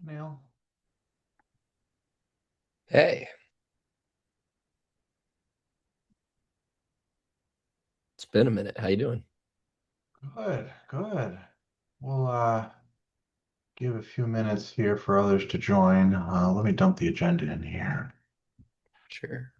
Neil. Hey, it's been a minute. How you doing? Good, good. We'll give a few minutes here for others to join. Let me dump the agenda in here. Sure.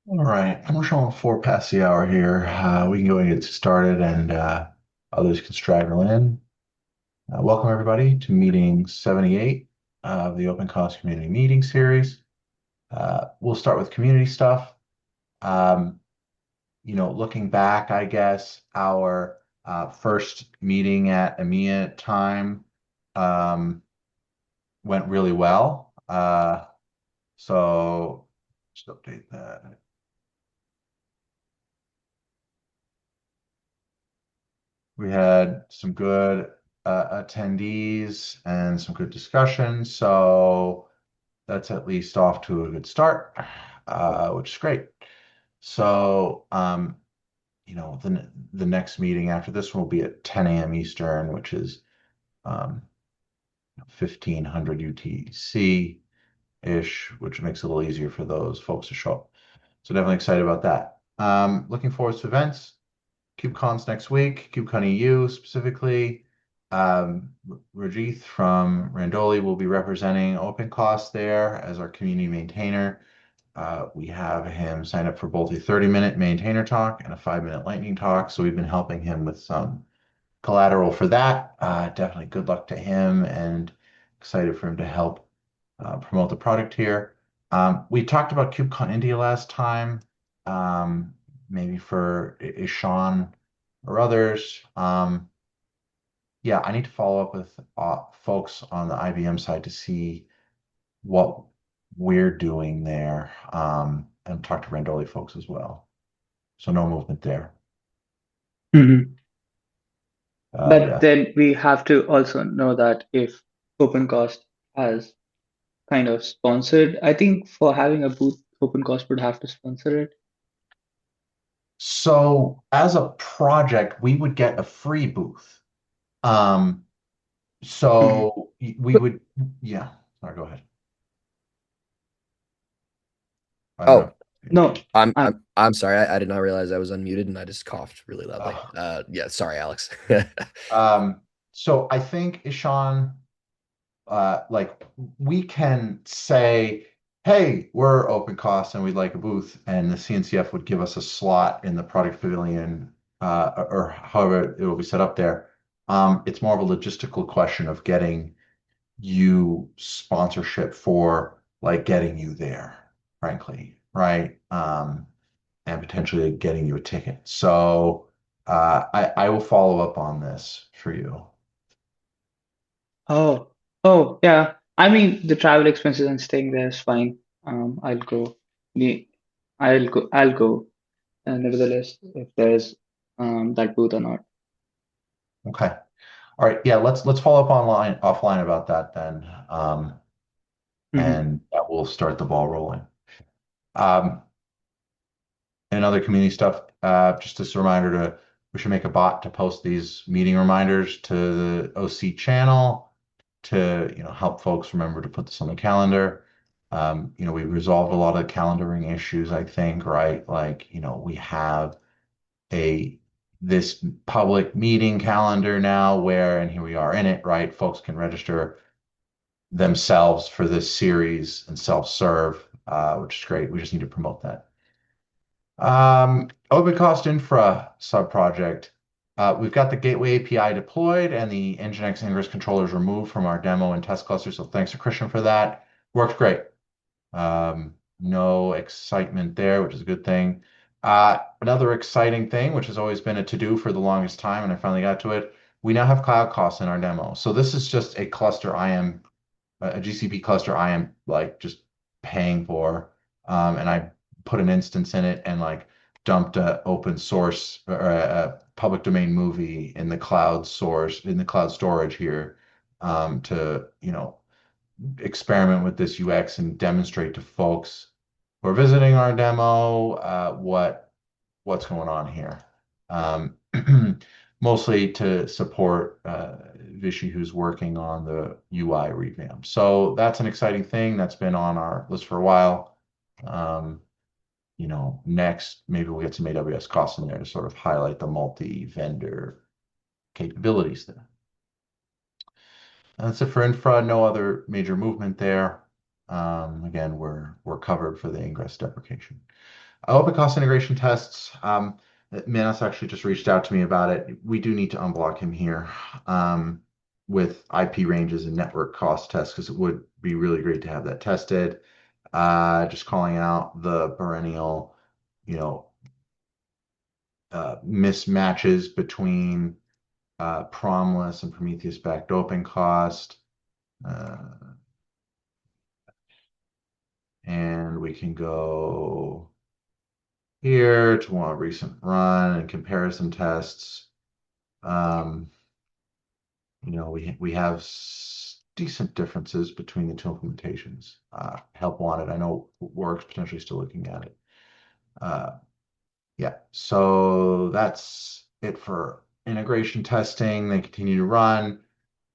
All right, we're showing 4 past the hour here. We can go and get started, and others can straggle in. Welcome everybody to meeting 78 of the OpenCost Community Meeting Series. We'll start with community stuff. Um, looking back, I guess our first meeting at EMEA time um, went really well. So just update that. We had some good attendees and some good discussions. So that's at least off to a good start, which is great. So, the next meeting after this one will be at 10 a.m. Eastern, which is um, 1500 UTC-ish, which makes it a little easier for those folks to show up. So definitely excited about that. Looking forward to events. KubeCon's next week, KubeCon EU specifically. Rajith from Randoli will be representing OpenCost there as our community maintainer. We have him sign up for both a 30-minute maintainer talk and a 5-minute lightning talk. So we've been helping him with some collateral for that. Definitely good luck to him and excited for him to help promote the product here. We talked about KubeCon India last time, um, maybe for Ishan or others. Yeah, I need to follow up with folks on the IBM side to see what we're doing there, and talk to Randoli folks as well. So no movement there. Mhm. But Yeah. then we have to also know that if OpenCost has kind of sponsored, I think for having a booth, OpenCost would have to sponsor it. So as a project, we would get a free booth. Um, Mhm. so we But would, yeah. Sorry, go ahead. I don't Oh, know. no, I'm I'm I'm I'm sorry. I did not realize I was unmuted and I just coughed really loudly. Uh, Yeah, sorry, Alex. um, so I think Ishan like we can say, hey, we're OpenCost and we'd like a booth, and the CNCF would give us a slot in the product pavilion, or however it will be set up there. It's more of a logistical question of getting you sponsorship for like getting you there, frankly, right? And potentially getting you a ticket. So I will follow up on this for you. Oh, oh, yeah. I mean, the travel expenses and staying there is fine. I'll go. Me, I'll go. Nevertheless, if there's that booth or not. Okay. All right. Yeah, let's follow up offline about that then. Hmm. And that will start the ball rolling. Um, and other community stuff, just as a reminder to we should make a bot to post these meeting reminders to the OC channel to help folks remember to put this on the calendar. We resolved a lot of calendaring issues, I think, right? Like, we have a this public meeting calendar now where, and here we are in it, right? Folks can register themselves for this series and self-serve, which is great. We just need to promote that. OpenCost Infra subproject. We've got the Gateway API deployed and the Nginx Ingress controllers removed from our demo and test cluster. So thanks to Christian for that. Works great. No excitement there, which is a good thing. Another exciting thing, which has always been a to-do for the longest time, and I finally got to it. We now have cloud costs in our demo. So this is just a cluster I am a GCP cluster I am like just paying for. And I put an instance in it and like dumped a open source or a public domain movie in the cloud storage here, to, experiment with this UX and demonstrate to folks who are visiting our demo, what's going on here. Um, Mostly to support Vishy, who's working on the UI revamp. So that's an exciting thing that's been on our list for a while. Um, Next, maybe we'll get some AWS costs in there to sort of highlight the multi-vendor capabilities there. That's it for infra. No other major movement there. Again, we're covered for the ingress deprecation. Open cost integration tests. Manos actually just reached out to me about it. We do need to unblock him here, with IP ranges and network cost tests because it would be really great to have that tested. Just calling out the perennial, you know, mismatches between Promless and Prometheus-backed open cost. Uh, and we can go here to a recent run and comparison tests. Um, we have decent differences between the two implementations. Help wanted. I know Work's potentially still looking at it. Yeah, so that's it for integration testing. They continue to run.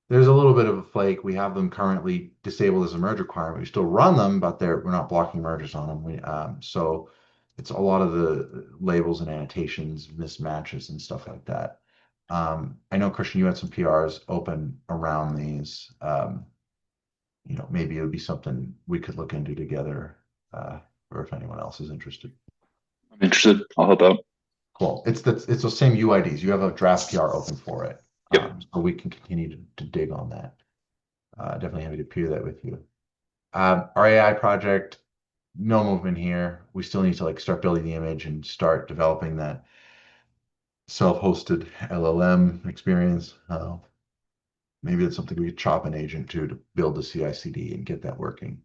There's a little bit of a flake. We have them currently disabled as a merge requirement. We still run them, but we're not blocking merges on them. So it's a lot of the labels and annotations, mismatches and stuff like that. I know, Christian, you had some PRs open around these. Maybe it would be something we could look into together, or if anyone else is interested. I'm interested. I'll help out. Cool. It's the same UIDs. You have a draft PR open for it. Yep. So we can continue to dig on that. Definitely happy to peer that with you. Our AI project, no movement here. We still need to like start building the image and start developing that self-hosted LLM experience. Maybe that's something we could chop an agent to build the CI/CD and get that working.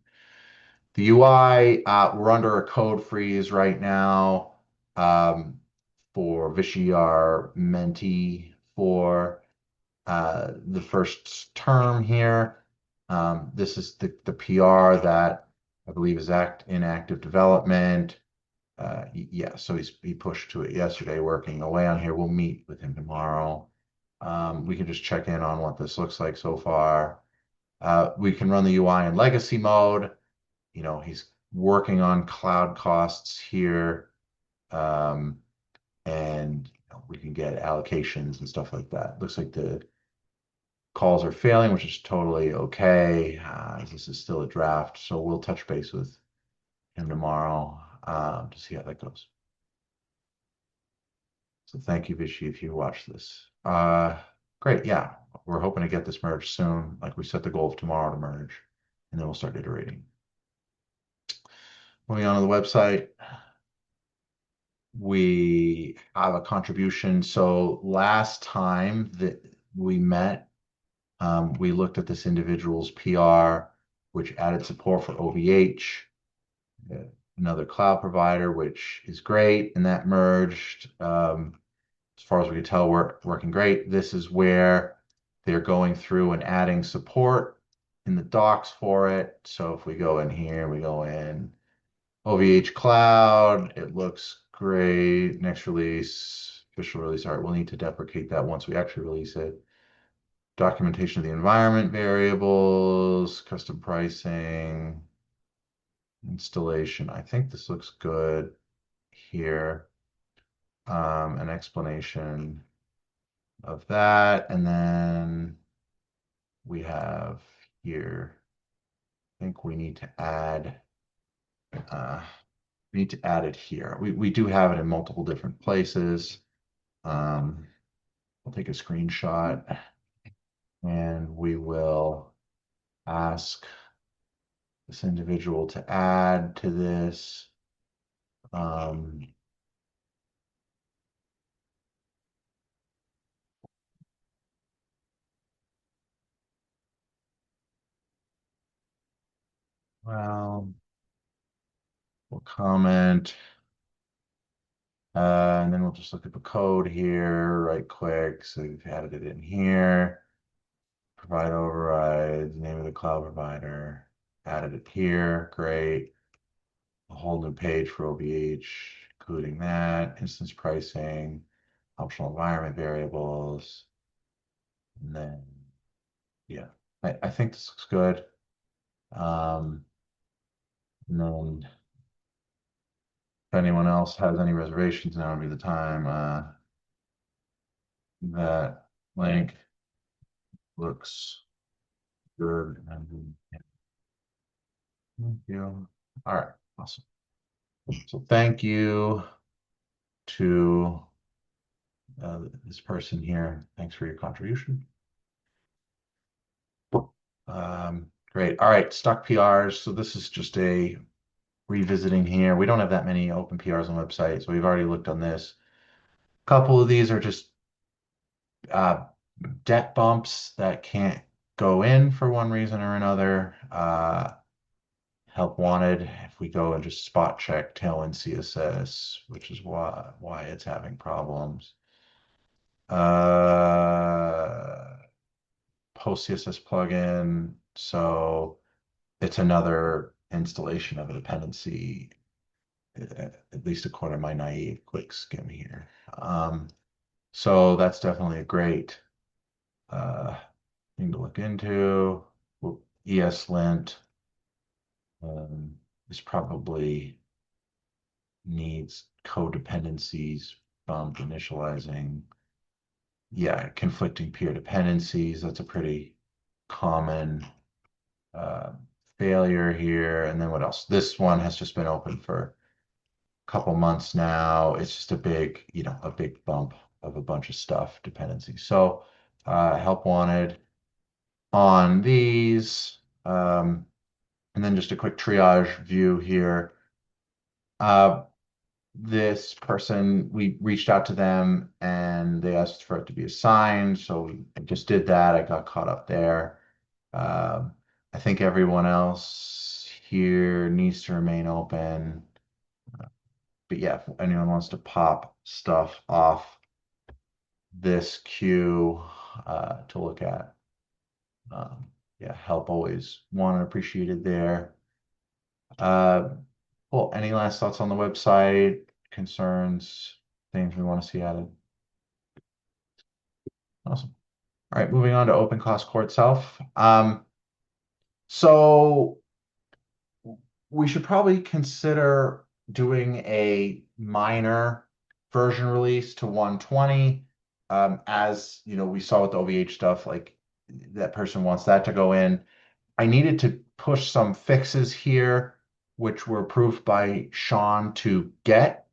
The UI, we're under a code freeze right now, for Vishy, our mentee for the first term here. This is the PR that I believe is in active development. Yeah, so he pushed to it yesterday, working away on here. We'll meet with him tomorrow. We can just check in on what this looks like so far. We can run the UI in legacy mode. He's working on cloud costs here. And we can get allocations and stuff like that. Looks like the calls are failing, which is totally okay. As this is still a draft, so we'll touch base with him tomorrow to see how that goes. So thank you, Vishy, if you watch this. Great, yeah, we're hoping to get this merged soon. Like we set the goal of tomorrow to merge, and then we'll start iterating. Moving on to the website, we have a contribution. So last time that we met, we looked at this individual's PR, which added support for OVH, another cloud provider, which is great, and that merged. As far as we can tell, working great. This is where they're going through and adding support in the docs for it. So if we go in here, we go in OVH Cloud, it looks great. Next release, official release art. We'll need to deprecate that once we actually release it. Documentation of the environment variables, custom pricing, installation. I think this looks good here. An explanation of that, and then we have here, I think we need to add it here. We do have it in multiple different places. I'll take a screenshot and we will ask this individual to add to this. Well, we'll comment, and then we'll just look at the code here, right click. So we've added it in here. Provide overrides, name of the cloud provider, added it here, great. A whole new page for OVH, including that, instance pricing, optional environment variables. And then, yeah, I think this looks good. And then if anyone else has any reservations, now would be the time. That link looks good. Thank you. All right, awesome. So thank you to this person here. Thanks for your contribution. Great. All right, stuck PRs. So this is just a revisiting here. We don't have that many open PRs on the website, so we've already looked on this. A couple of these are just debt bumps that can't go in for one reason or another. Help wanted. If we go and just spot check Tailwind CSS, which is why it's having problems. Post CSS plugin. So it's another installation of a dependency, at least according to my naive quick skim here. So that's definitely a great thing to look into. ESLint this probably needs codependencies bumped, initializing. Yeah, conflicting peer dependencies. That's a pretty common failure here. And then what else? This one has just been open for a couple months now. It's just a big, a big bump of a bunch of stuff, dependencies. So help wanted on these. And then just a quick triage view here. This person, we reached out to them and they asked for it to be assigned. So I just did that. I got caught up there. I think everyone else here needs to remain open. But yeah, if anyone wants to pop stuff off this queue to look at, yeah, help always wanted appreciated there. Well, any last thoughts on the website, concerns, things we want to see added? Awesome. All right, moving on to OpenCost core itself. So we should probably consider doing a minor version release to 120. As we saw with the OVH stuff, like that person wants that to go in. I needed to push some fixes here, which were approved by Sean to get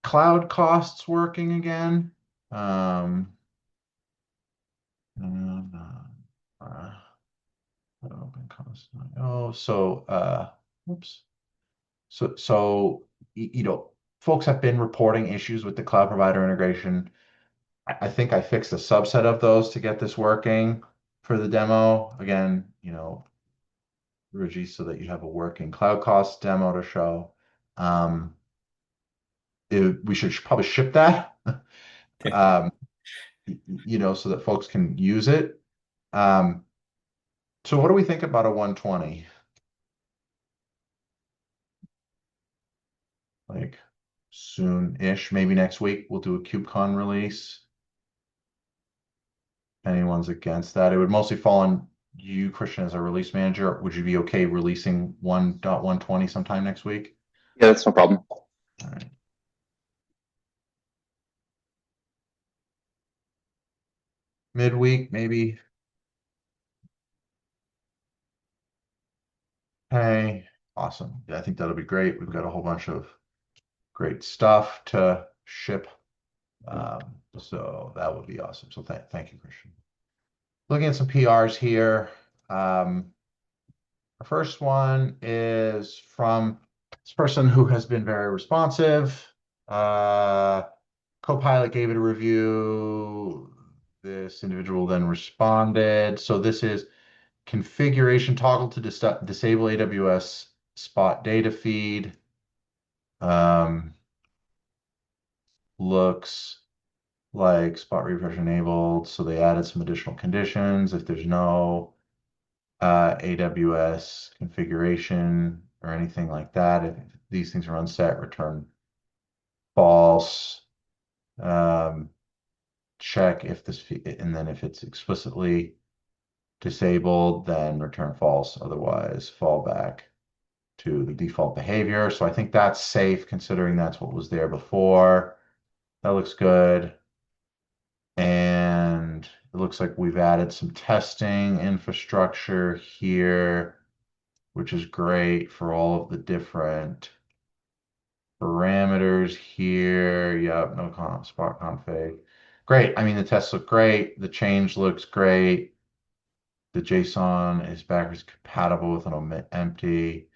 cloud costs working again. Uh, OpenCost. Oh, so whoops. So folks have been reporting issues with the cloud provider integration. I think I fixed a subset of those to get this working for the demo. Again, Raji, so that you have a working cloud cost demo to show. We should probably ship that, so that folks can use it. So what do we think about a 120? Like soon-ish, maybe next week, we'll do a KubeCon release. Anyone's against that? It would mostly fall on you, Christian, as a release manager. Would you be okay releasing 1.120 sometime next week? Yeah, that's no problem. All right. Midweek, maybe. Hey, awesome. Yeah, I think that'll be great. We've got a whole bunch of great stuff to ship. So that would be awesome. So thank you, Christian. Looking at some PRs here. Our first one is from this person who has been very responsive. Copilot gave it a review. This individual then responded. So this is configuration toggle to disable AWS spot data feed. Looks like spot refresh enabled. So they added some additional conditions. If there's no AWS configuration or anything like that, if these things are unset, return false. Check if and then if it's explicitly disabled, then return false. Otherwise, fall back to the default behavior. So I think that's safe considering that's what was there before. That looks good. And it looks like we've added some testing infrastructure here, which is great for all of the different parameters here. Yep, no spot config. Great. I mean, the tests look great. The change looks great. The JSON is backwards compatible with an empty.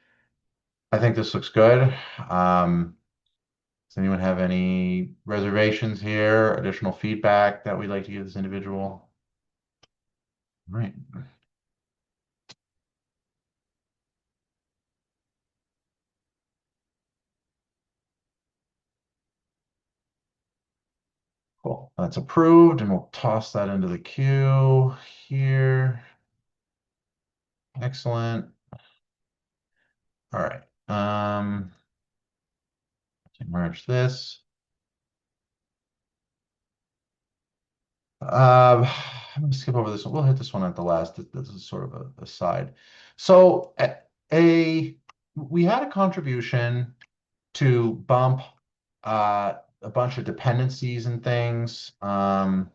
I think this looks good. Does anyone have any reservations here? Additional feedback that we'd like to give this individual? All right. Cool. That's approved, and we'll toss that into the queue here. Excellent. All right. Merge this. I'm gonna skip over this one. We'll hit this one at the last. This is sort of a side. So we had a contribution to bump a bunch of dependencies and things. And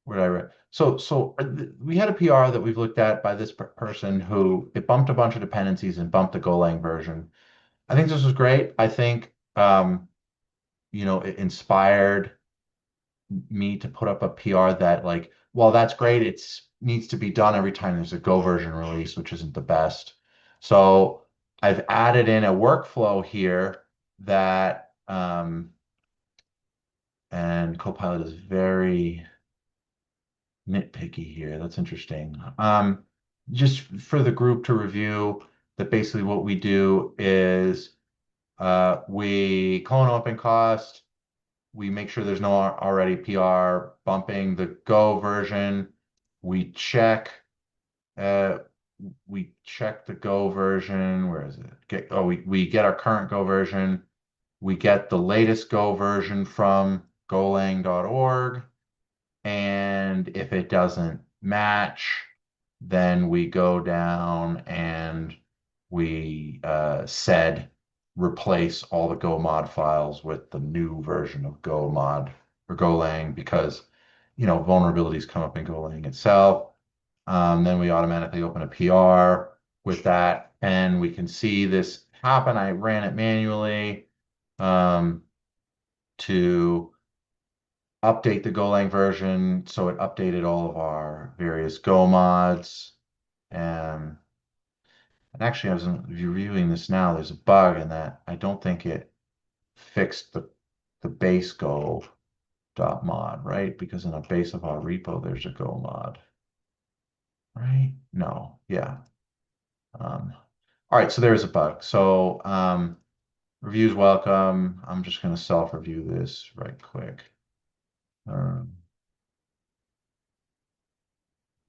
where did I write? So we had a PR that we've looked at by this person who it bumped a bunch of dependencies and bumped the Golang version. I think this was great. I think it inspired me to put up a PR that like, well, that's great. It's needs to be done every time there's a Go version release, which isn't the best. So I've added in a workflow here that and Copilot is very nitpicky here. That's interesting. Just for the group to review that basically what we do is we clone OpenCost. We make sure there's no already PR bumping the Go version. We check the Go version. Where is it? We get our current Go version. We get the latest Go version from golang.org. And if it doesn't match, then we go down and we replace all the Go mod files with the new version of Go mod for Golang because, vulnerabilities come up in Golang itself. Then we automatically open a PR with that, and we can see this happen. I ran it manually to update the Golang version, so it updated all of our various Go mods. And actually, I was reviewing this now. There's a bug in that I don't think it fixed the base Go dot mod, right? Because in the base of our repo, there's a Go mod, right? No, yeah. All right, so there's a bug. So reviews welcome. I'm just going to self-review this right quick.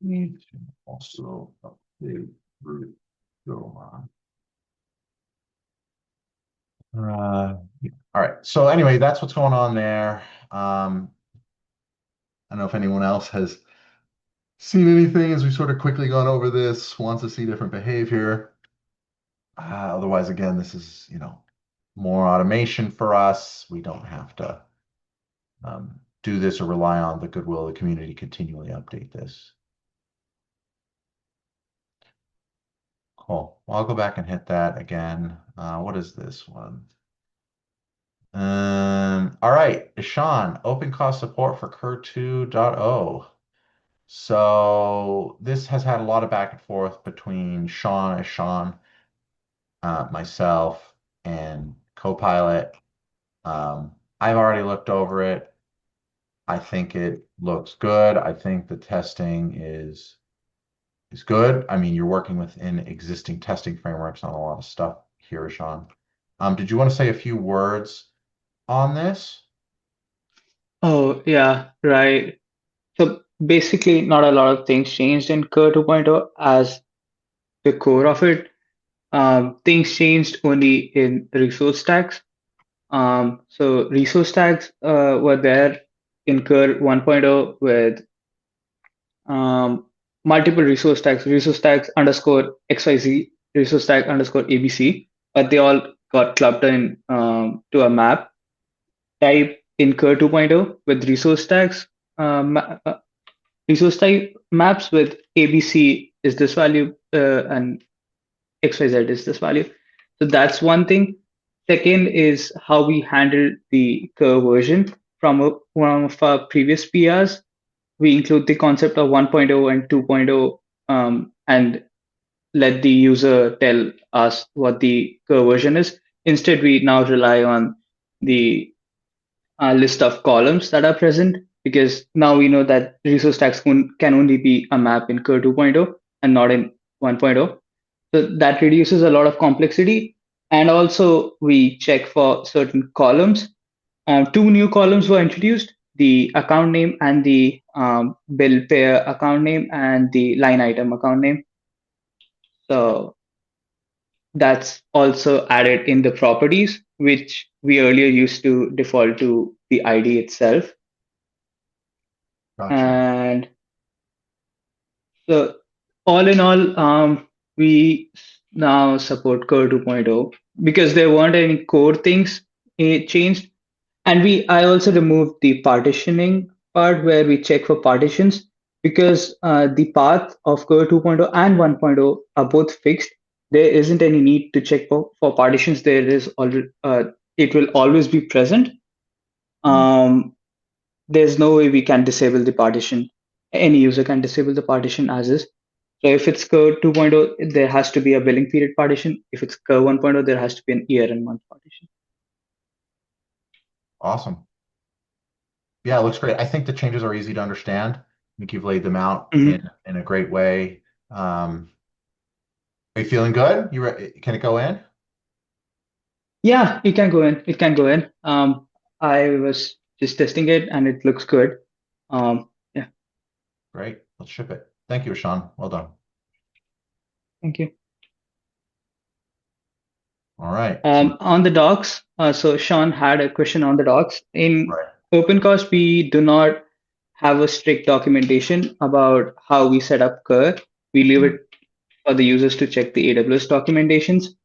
Need to also update root Go mod. All right. So anyway, that's what's going on there. I don't know if anyone else has seen anything as we sort of quickly gone over this, wants to see different behavior. Otherwise, again, this is, more automation for us. We don't have to do this or rely on the goodwill of the community to continually update this. Cool. Well, I'll go back and hit that again. What is this one? All right, Sean, OpenCost support for Cur 2.0. So this has had a lot of back and forth between Sean, myself, and Copilot. I've already looked over it. I think it looks good. I think the testing is good. I mean, you're working within existing testing frameworks on a lot of stuff here, Sean. Did you want to say a few words on this? Oh, yeah, right. So basically, not a lot of things changed in Cur 2.0 as the core of it. Things changed only in resource tags. So resource tags were there in Cur 1.0 with multiple resource tags underscore XYZ, resource tag underscore ABC, but they all got clubbed in to a map type in Cur 2.0 with resource tags. Resource type maps with ABC is this value and XYZ is this value. So that's one thing. Second is how we handle the Cur version from one of our previous PRs. We include the concept of 1.0 and 2.0 and let the user tell us what the Cur version is. Instead, we now rely on the list of columns that are present because now we know that resource tags can only be a map in Cur 2.0 and not in 1.0. So that reduces a lot of complexity. And also we check for certain columns. Two new columns were introduced, the account name and the bill payer account name and the line item account name. So that's also added in the properties, which we earlier used to default to the ID itself. Gotcha. And so all in all, we now support Core 2.0 because there weren't any core things changed. And I also removed the partitioning part where we check for partitions because the path of Core 2.0 and 1.0 are both fixed. There isn't any need to check for partitions. There is already, it will always be present. There's no way we can disable the partition. Any user can disable the partition as is. So if it's Curve 2.0, there has to be a billing period partition. If it's Curve 1.0, there has to be an year and month partition. Awesome. Yeah, it looks great. I think the changes are easy to understand. I think you've laid them out Mhm. in a great way. Are you feeling good? Can it go in? Yeah, it can go in. It can go in. I was just testing it and it looks good. Yeah, Great. Let's ship it. Thank you, Sean. Well done. thank you. All right. On the docs, so Sean had a question on the docs. In Right. OpenCost, we do not have a strict documentation about how we set up Cur. We leave it for the users to check the AWS documentations.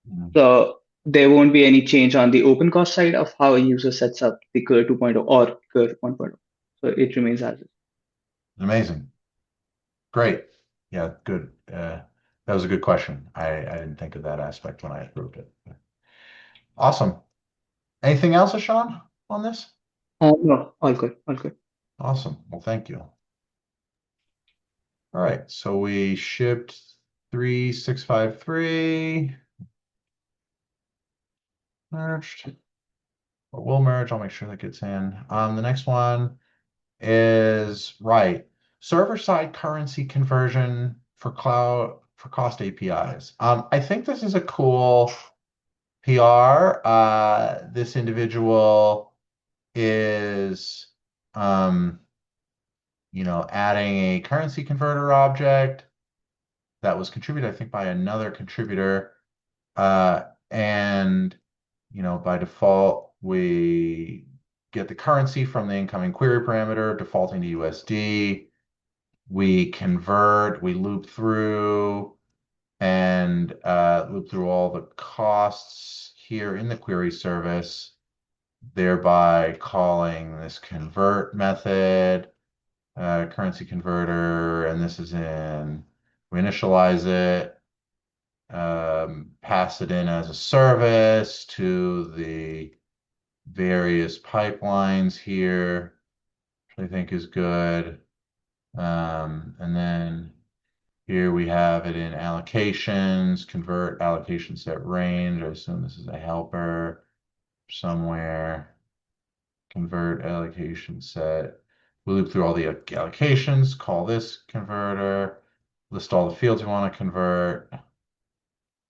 Mhm. So there won't be any change on the OpenCost side of how a user sets up the Cur 2.0 or Cur 1.0. So it remains as is. Amazing. Great. Yeah, good. That was a good question. I didn't think of that aspect when I approved it. Awesome. Anything else, Ashan, on this? No, all good, all good. Awesome. Well, thank you. All right, so we shipped 3653. Merged. Or will merge. I'll make sure that gets in. The next one is right. Server-side currency conversion for cloud for cost APIs. I think this is a cool PR. This individual is adding a currency converter object that was contributed, I think, by another contributor. And by default, we get the currency from the incoming query parameter defaulting to USD. We convert, we loop through and loop through all the costs here in the query service, thereby calling this convert method, currency converter, and this is we initialize it, pass it in as a service to the various pipelines here, which I think is good. And then here we have it in allocations, convert allocation set range. I assume this is a helper somewhere. Convert allocation set. We loop through all the allocations, call this converter, list all the fields we want to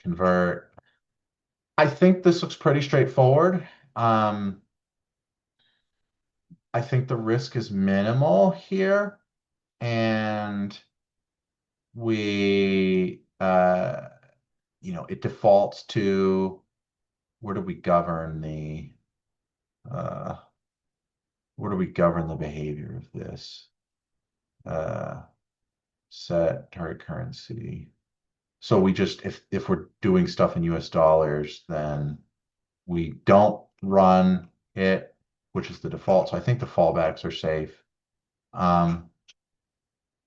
convert. I think this looks pretty straightforward. I think the risk is minimal here, and we, it defaults to where do we govern the behavior of this? Set target currency. So we just if we're doing stuff in US dollars, then we don't run it, which is the default. So I think the fallbacks are safe.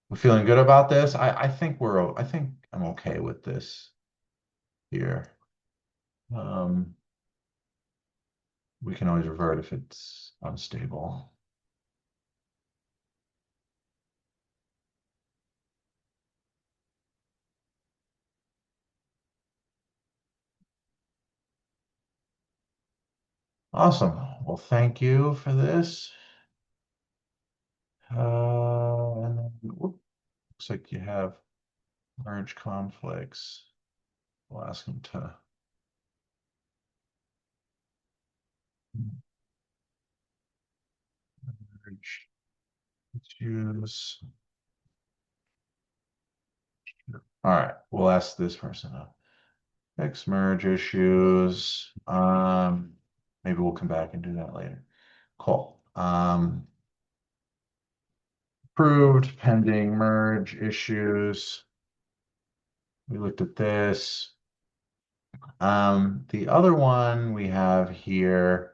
We're feeling good about this. I think I'm okay with this here. We can always revert if it's unstable. Awesome. Well, thank you for this. And then looks like you have merge conflicts. We'll ask them to merge issues. All right, we'll ask this person to fix merge issues. Maybe we'll come back and do that later. Cool. Approved pending merge issues. We looked at this. The other one we have here,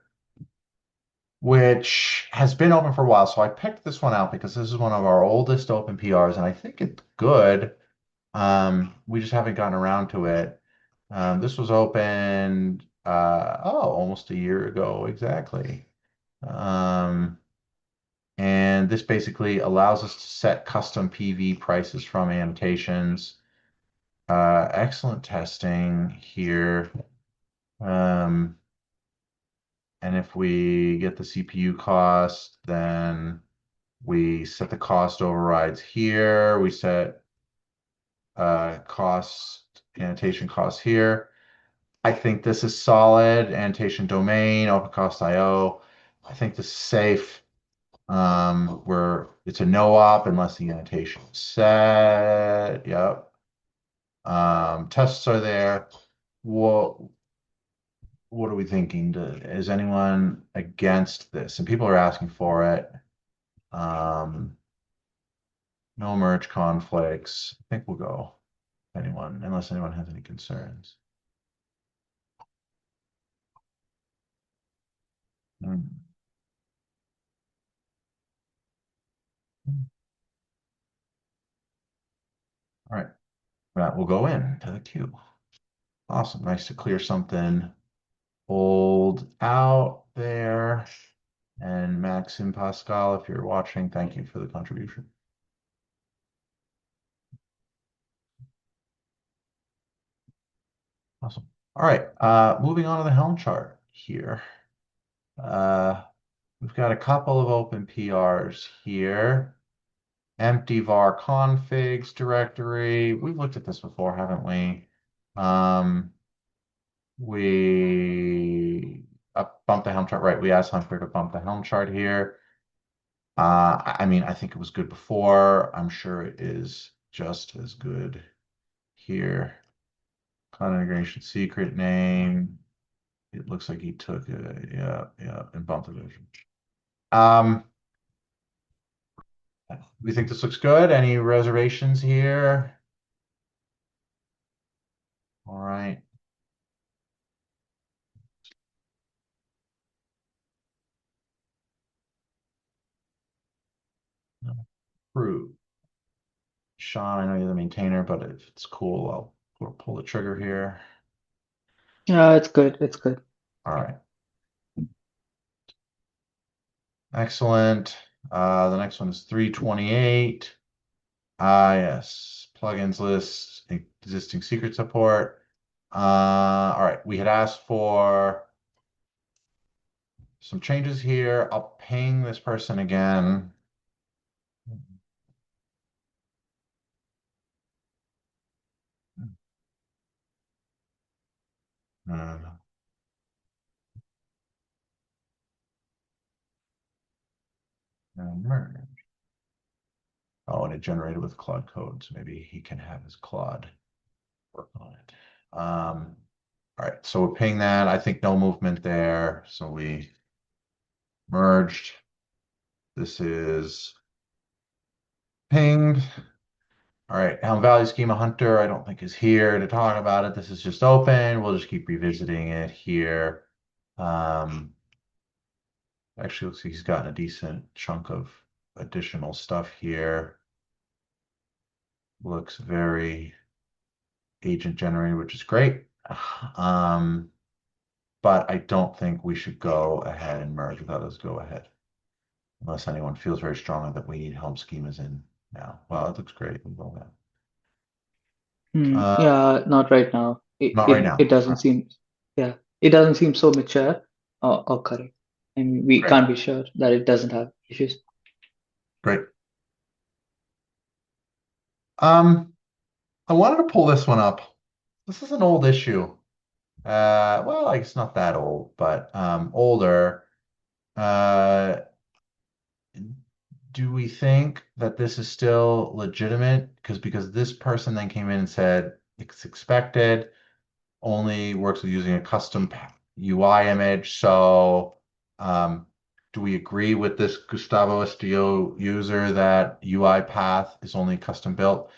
which has been open for a while. So I picked this one out because this is one of our oldest open PRs, and I think it's good. We just haven't gotten around to it. This was opened almost a year ago exactly. And this basically allows us to set custom PV prices from annotations. Excellent testing here. And if we get the CPU cost, then we set the cost overrides here. We set annotation costs here. I think this is solid. Annotation domain, OpenCost IO. I think this is safe. Where it's a no op unless the annotation is set. Yep. Tests are there. What are we thinking? Is anyone against this? And people are asking for it. No merge conflicts. I think we'll go unless anyone has any concerns. Hmm. All right, that will go in to the queue. Awesome, nice to clear something old out there. And Maxim Pascal, if you're watching, thank you for the contribution. Awesome. All right, moving on to the Helm chart here. We've got a couple of open PRs here. Empty var configs directory. We've looked at this before, haven't we? We bumped the Helm chart, right? We asked Hunter to bump the Helm chart here. I mean, I think it was good before. I'm sure it is just as good here. Cloud integration secret name. It looks like he took it. Yeah, and bumped the version. We think this looks good. Any reservations here? All right. Approved. Sean, I know you're the maintainer, but if it's cool, I'll pull the trigger here. Yeah, it's good. It's good. All right. Excellent. The next one is 328. Yes. Plugins list, existing secret support. All right. We had asked for some changes here. I'll ping this person again. Uh, merge. Oh, and it generated with Claude code, so maybe he can have his Claude work on it. All right, so we're ping that. I think no movement there, so we merged. This is pinged. All right, Helm Valley Schema Hunter, I don't think is here to talk about it. This is just open. We'll just keep revisiting it here. Actually, looks like he's gotten a decent chunk of additional stuff here. Looks very agent generated, which is great. But I don't think we should go ahead and merge without us go ahead. Unless anyone feels very strongly that we need Helm schemas in now. Well, it looks great. We'll go now. Yeah, not right now. It, Not right it now. it doesn't seem, yeah, it doesn't seem so mature or correct. And we Great. can't be sure that it doesn't have issues. Great. I wanted to pull this one up. This is an old issue. Well, I guess not that old, but older. Uh, do we think that this is still legitimate? Because this person then came in and said it's expected, only works with using a custom UI image. So, do we agree with this Gustavo Estillo user that UI path is only custom built?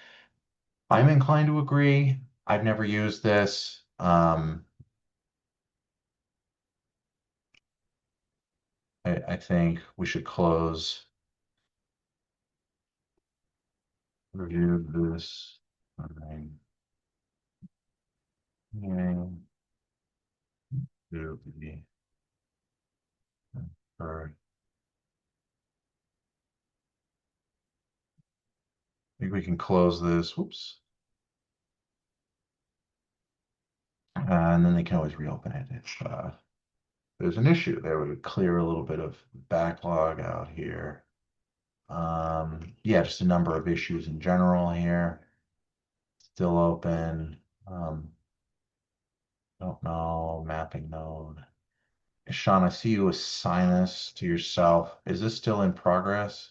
I'm inclined to agree. I've never used this. I think we should close review of this. Okay. Yeah. Do the or I think we can close this. Whoops. And then they can always reopen it if there's an issue. There would clear a little bit of backlog out here. Yeah, just a number of issues in general here. Still open. Don't know. Mapping node. Sean, I see you assign this to yourself. Is this still in progress?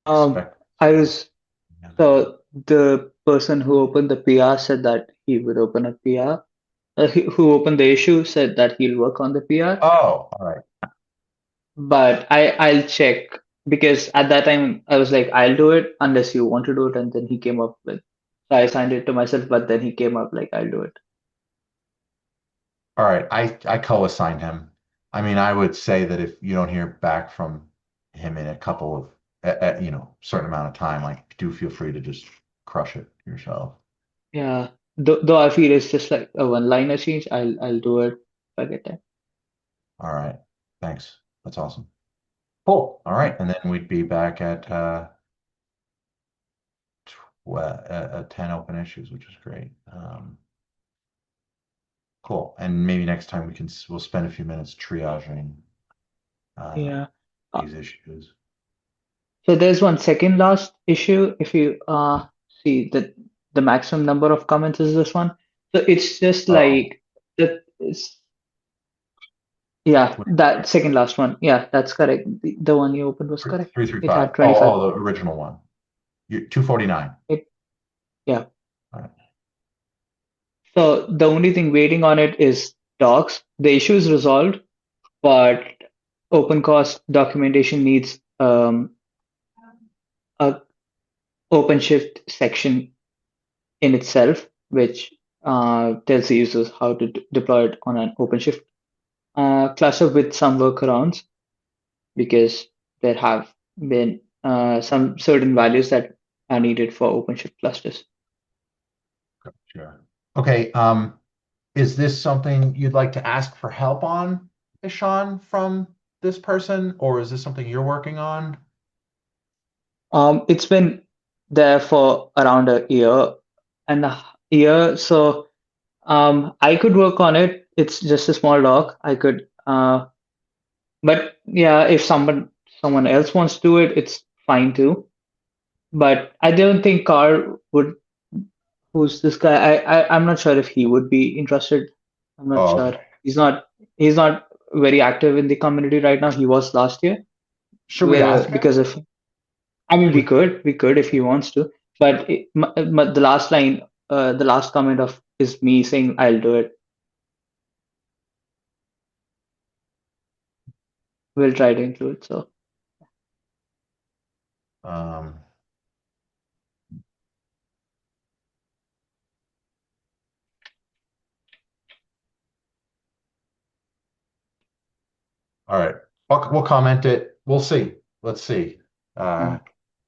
Expect. I was So the person who opened the PR said that he would open a PR. Who opened the issue said that he'll work on the PR, Oh, all right. but I'll check because at that time I was like, I'll do it unless you want to do it, and then he came up with. So I assigned it to myself, but then he came up like, I'll do it. All right. I co-assigned him. I mean, I would say that if you don't hear back from him in a couple of, certain amount of time, like do feel free to just crush it yourself. Yeah. Though I feel it's just like a one-liner change, I'll do it if I get time. All right. Thanks. That's awesome. Cool. All right. And then we'd be back at 10 open issues, which is great. Cool. And maybe next time we'll spend a few minutes triaging Yeah. Uh, these issues. So there's one second last issue. If you see that the maximum number of comments is this one. So it's just Oh, like that is yeah, that second last one. Yeah, that's correct. The one you opened was correct. It 335. had 25. The original one. 249. It yeah. All right. So the only thing waiting on it is docs. The issue is resolved, but OpenCost documentation needs a OpenShift section in itself, which tells the users how to deploy it on an OpenShift cluster with some workarounds, because there have been some certain values that are needed for OpenShift clusters. Sure. Okay. Is this something you'd like to ask for help on, Ishan, from this person, or is this something you're working on? It's been there for around a year, so I could work on it. It's just a small doc. I could, but yeah, if someone else wants to do it, it's fine too. But I don't think Carl would. Who's this guy? I'm not sure if he would be interested. I'm not Oh, sure. okay. He's not very active in the community right now. He was last year, Should we ask him? because of. I mean, We, we could if he wants to. But the last line, the last comment of is me saying I'll do it. We'll try to include. So um, all right. We'll comment it. We'll see. Let's see. Uh,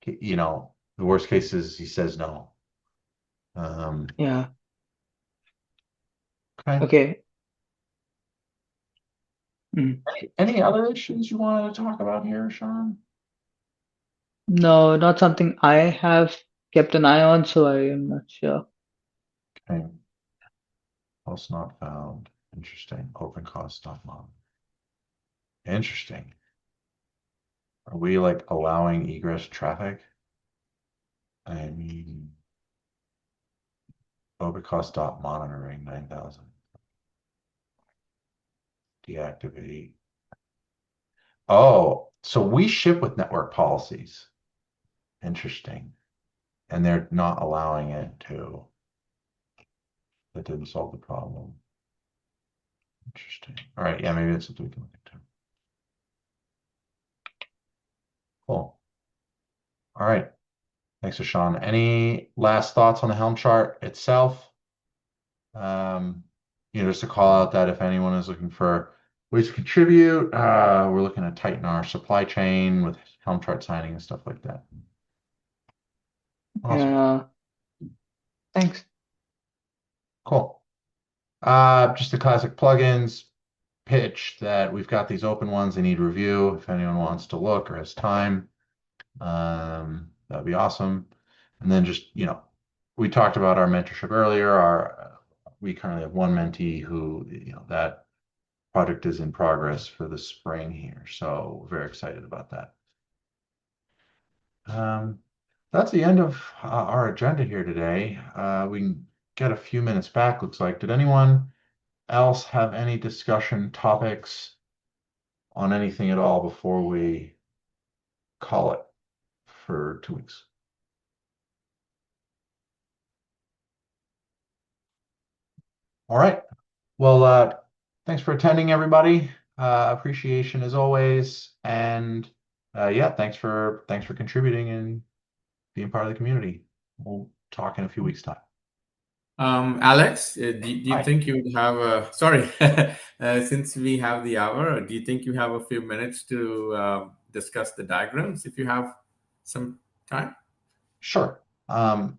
yeah, the worst case is he says no. yeah. Okay. Okay. Mm. Any other issues you wanted to talk about here, Sean? No, not something I have kept an eye on, so I am not sure. Okay. Else not found. Interesting. OpenCost stuff on. Interesting. Are we like allowing egress traffic? I mean, OpenCost dot monitoring 9,000. Deactivate. Oh, so we ship with network policies. Interesting. And they're not allowing it to. That didn't solve the problem. Interesting. All right. Yeah, maybe that's something we can look into. Cool. All right. Thanks, Sean. Any last thoughts on the Helm chart itself? Um, just to call out that if anyone is looking for ways to contribute, we're looking to tighten our supply chain with Helm chart signing and stuff like that. Awesome. Thanks. Cool. Just the classic plugins pitch that we've got these open ones. They need review. If anyone wants to look or has time, that'd be awesome. And then just, we talked about our mentorship earlier. We currently have one mentee who, that project is in progress for the spring here. So we're very excited about that. That's the end of our agenda here today. We can get a few minutes back, looks like. Did anyone else have any discussion topics on anything at all before we call it for 2 weeks? All right. Well, thanks for attending, everybody. Appreciation as always. And yeah, thanks for contributing and being part of the community. We'll talk in a few weeks' time. Alex, do you Hi. think you would have a sorry, since we have the hour, do you think you have a few minutes to discuss the diagrams if you have some time? Sure.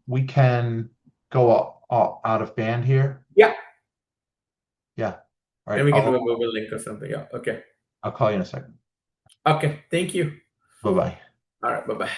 We can go out of band here. Yeah. Yeah. All right. Then we can do a Google link or something. Yeah. Okay. I'll call you in a second. Okay. Thank you. Bye-bye. All right. Bye-bye.